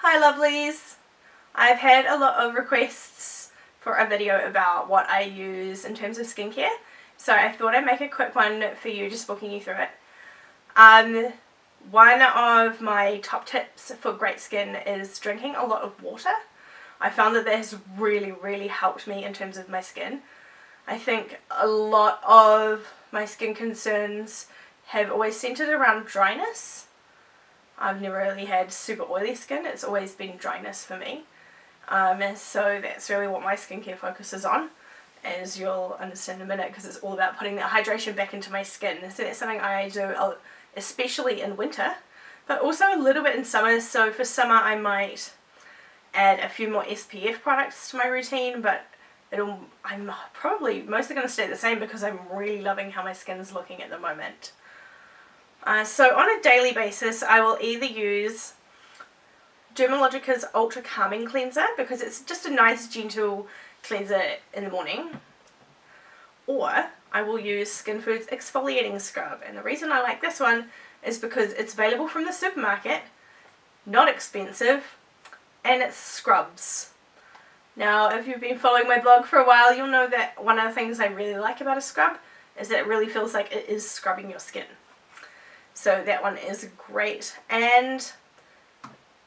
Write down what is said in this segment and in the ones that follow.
Hi lovelies! I've had a lot of requests for a video about what I use in terms of skincare, so I thought I'd make a quick one for you, just walking you through it. One of my top tips for great skin is drinking a lot of water. I found that has really helped me in terms of my skin. I think a lot of my skin concerns have always centered around dryness. I've never really had super oily skin, it's always been dryness for me. So that's really what my skincare focuses on, as you'll understand in a minute, because it's all about putting that hydration back into my skin. So that's something I do especially in winter, but also a little bit in summer. So for summer I might add a few more SPF products to my routine, but I'm probably mostly going to stay the same because I'm really loving how my skin's looking at the moment. So on a daily basis I will either use Dermalogica's Ultra Calming Cleanser, because it's just a nice gentle cleanser in the morning, or I will use Skinfood's Exfoliating Scrub. And the reason I like this one is because it's available from the supermarket, not expensive, and it's scrubs. Now if you've been following my blog for a while, you'll know that one of the things I really like about a scrub is that it really feels like it is scrubbing your skin. So that one is great, and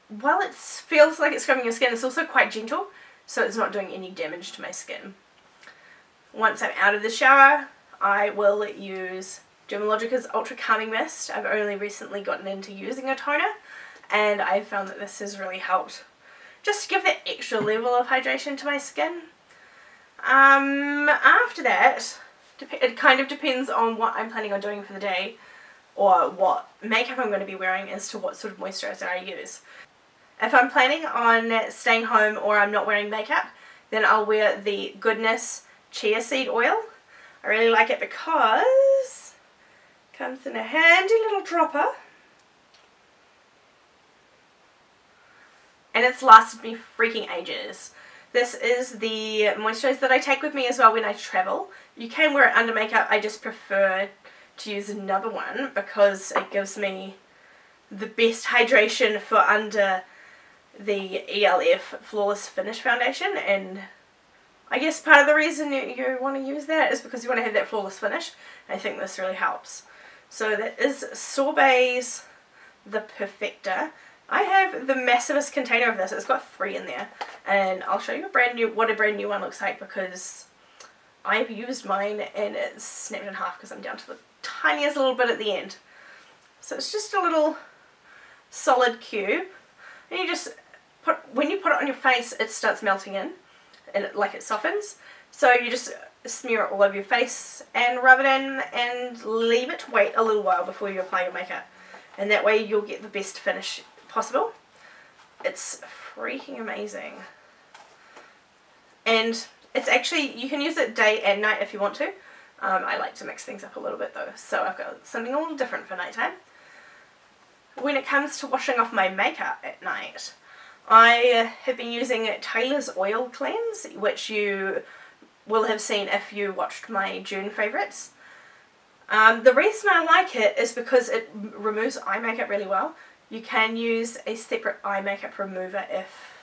while it feels like it's scrubbing your skin, it's also quite gentle, so it's not doing any damage to my skin. Once I'm out of the shower, I will use Dermalogica's Ultra Calming Mist. I've only recently gotten into using a toner, and I've found that this has really helped just to give that extra level of hydration to my skin. After that, it kind of depends on what I'm planning on doing for the day, or what makeup I'm going to be wearing, as to what sort of moisturiser I use. If I'm planning on staying home or I'm not wearing makeup, then I'll wear the Goodness Chia Seed Oil. I really like it because it comes in a handy little dropper, and it's lasted me freaking ages. This is the moisturiser that I take with me as well when I travel. You can wear it under makeup, I just prefer to use another one because it gives me the best hydration for under the ELF Flawless Finish Foundation, and I guess part of the reason you want to use that is because you want to have that flawless finish. I think this really helps. So that is Sorbet The Perfector. I have the massivest container of this. It's got 3 in there, and I'll show you what a brand new one looks like, because I've used mine and it's snapped in half because I'm down to the tiniest little bit at the end. So it's just a little solid cube, and you just when you put it on your face, it starts melting in, and it softens. So you just smear it all over your face and rub it in and leave it to wait a little while before you apply your makeup, and that way you'll get the best finish possible. It's freaking amazing, and it's actually, you can use it day and night if you want to. I like to mix things up a little bit though, so I've got something a little different for nighttime. When it comes to washing off my makeup at night, I have been using Tailor Oil Cleanse, which you will have seen if you watched my June favourites. The reason I like it is because it removes eye makeup really well. You can use a separate eye makeup remover if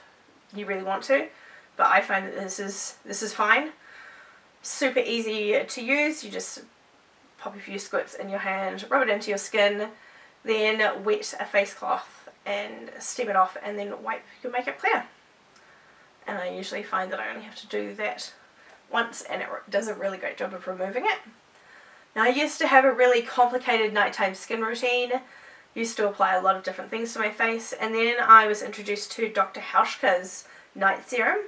you really want to, but I find that this is fine. Super easy to use. You just pop a few squirts in your hand, rub it into your skin, then wet a face cloth and steam it off, and then wipe your makeup clear. And I usually find that I only have to do that once, and it does a really great job of removing it. Now, I used to have a really complicated nighttime skin routine, used to apply a lot of different things to my face, and then I was introduced to Dr. Hauschka's night serum.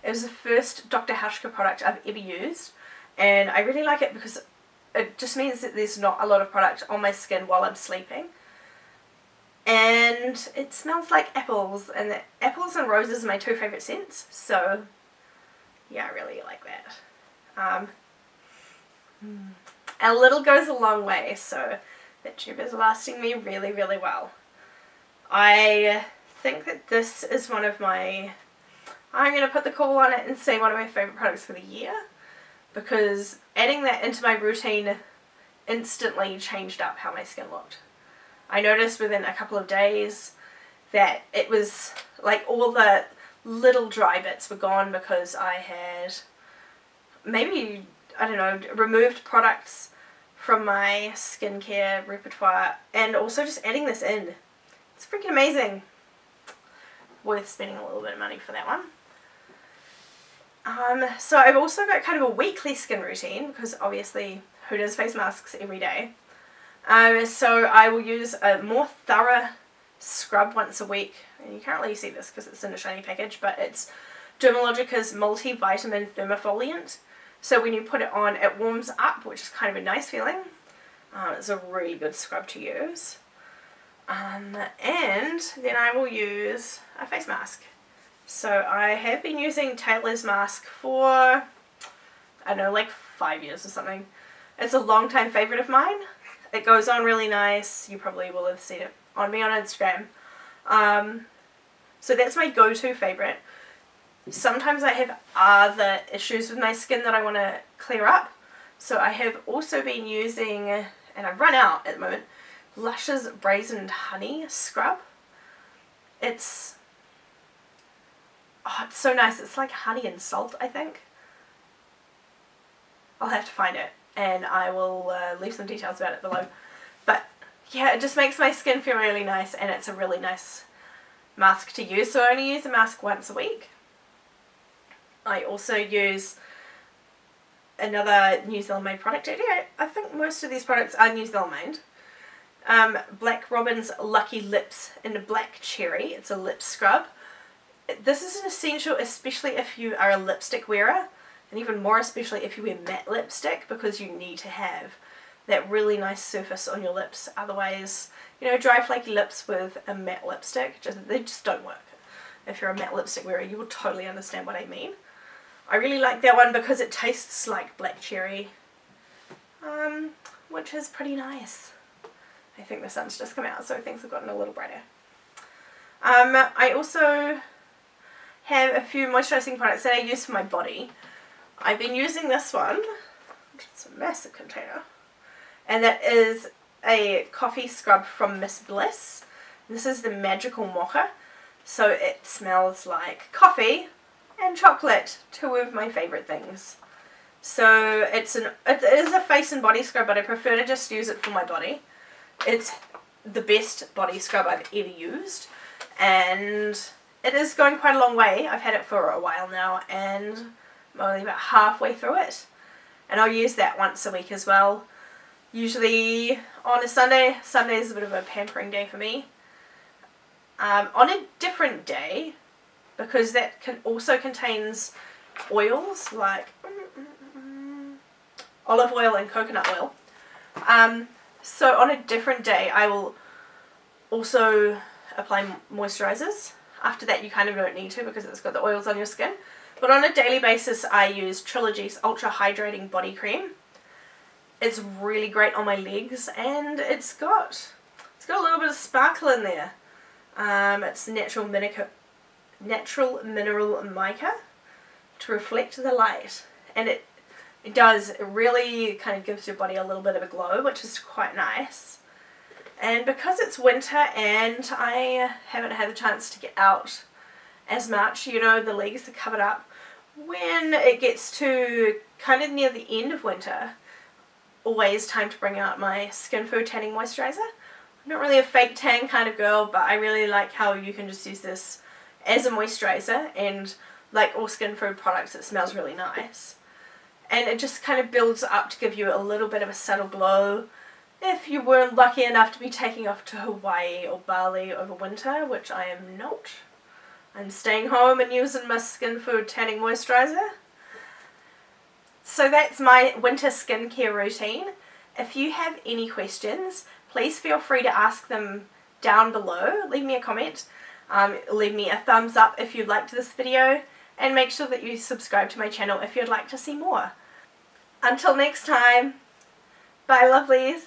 It was the first Dr. Hauschka product I've ever used, and I really like it because it just means that there's not a lot of product on my skin while I'm sleeping. And it smells like apples, and apples and roses are my 2 favourite scents, so yeah, I really like that. A little goes a long way, so that tube is lasting me really well. I think that this is one of my, I'm going to put the call on it and say one of my favourite products for the year, because adding that into my routine instantly changed up how my skin looked. I noticed within a couple of days that it was like all the little dry bits were gone because I had maybe, I don't know, removed products from my skincare repertoire, and also just adding this in. It's freaking amazing. Worth spending a little bit of money for that one. So I've also got kind of a weekly skin routine, because obviously who does face masks every day? So I will use a more thorough scrub once a week, and you can't really see this because it's in a shiny package, but it's Dermalogica's Multivitamin Thermafoliant. So when you put it on, it warms up, which is kind of a nice feeling. It's a really good scrub to use. And then I will use a face mask. So I have been using Tailor Masque for, I don't know, like 5 years or something. It's a long time favourite of mine. It goes on really nice. You probably will have seen it on me on Instagram. So that's my go-to favourite. Sometimes I have other issues with my skin that I want to clear up. So I have also been using, and I've run out at the moment, Lush's Brazened Honey Scrub. It's so nice. It's like honey and salt, I think. I'll have to find it, and I will leave some details about it below. But yeah, it just makes my skin feel really nice, and it's a really nice mask to use. So I only use the mask once a week. I also use another New Zealand made product. I think most of these products are New Zealand made. Black Robin's Lucky Lips in Black Cherry. It's a lip scrub. This is an essential, especially if you are a lipstick wearer, and even more especially if you wear matte lipstick, because you need to have that really nice surface on your lips. Otherwise, you know, dry flaky lips with a matte lipstick, they just don't work. If you're a matte lipstick wearer, you will totally understand what I mean. I really like that one because it tastes like black cherry, which is pretty nice. I think the sun's just come out, so things have gotten a little brighter. I also have a few moisturising products that I use for my body. I've been using this one, which is a massive container, and that is a coffee scrub from Miss Bliss. This is the Magical Mocha, so it smells like coffee and chocolate, two of my favourite things. So it is a face and body scrub, but I prefer to just use it for my body. It's the best body scrub I've ever used, and it is going quite a long way. I've had it for a while now, and I'm only about halfway through it. And I'll use that once a week as well. Usually on a Sunday. Sunday is a bit of a pampering day for me. On a different day, because that also contains oils like olive oil and coconut oil. So on a different day I will also apply moisturizers. After that you kind of don't need to because it's got the oils on your skin. But on a daily basis I use Trilogy's Ultra Hydrating Body Cream. It's really great on my legs, and it's got a little bit of sparkle in there. It's natural mineral mica to reflect the light, and it really kind of gives your body a little bit of a glow, which is quite nice. And because it's winter and I haven't had the chance to get out as much, you know, the legs are covered up. When it gets to kind of near the end of winter, always time to bring out my Skinfood tanning moisturizer. I'm not really a fake tan kind of girl, but I really like how you can just use this as a moisturizer, and like all Skinfood products, it smells really nice. And it just kind of builds up to give you a little bit of a subtle glow. If you weren't lucky enough to be taking off to Hawaii or Bali over winter, which I am not, I'm staying home and using my Skinfood tanning moisturizer. So that's my winter skincare routine. If you have any questions, please feel free to ask them down below. Leave me a comment. Leave me a thumbs up if you liked this video, and make sure that you subscribe to my channel if you'd like to see more. Until next time, bye lovelies.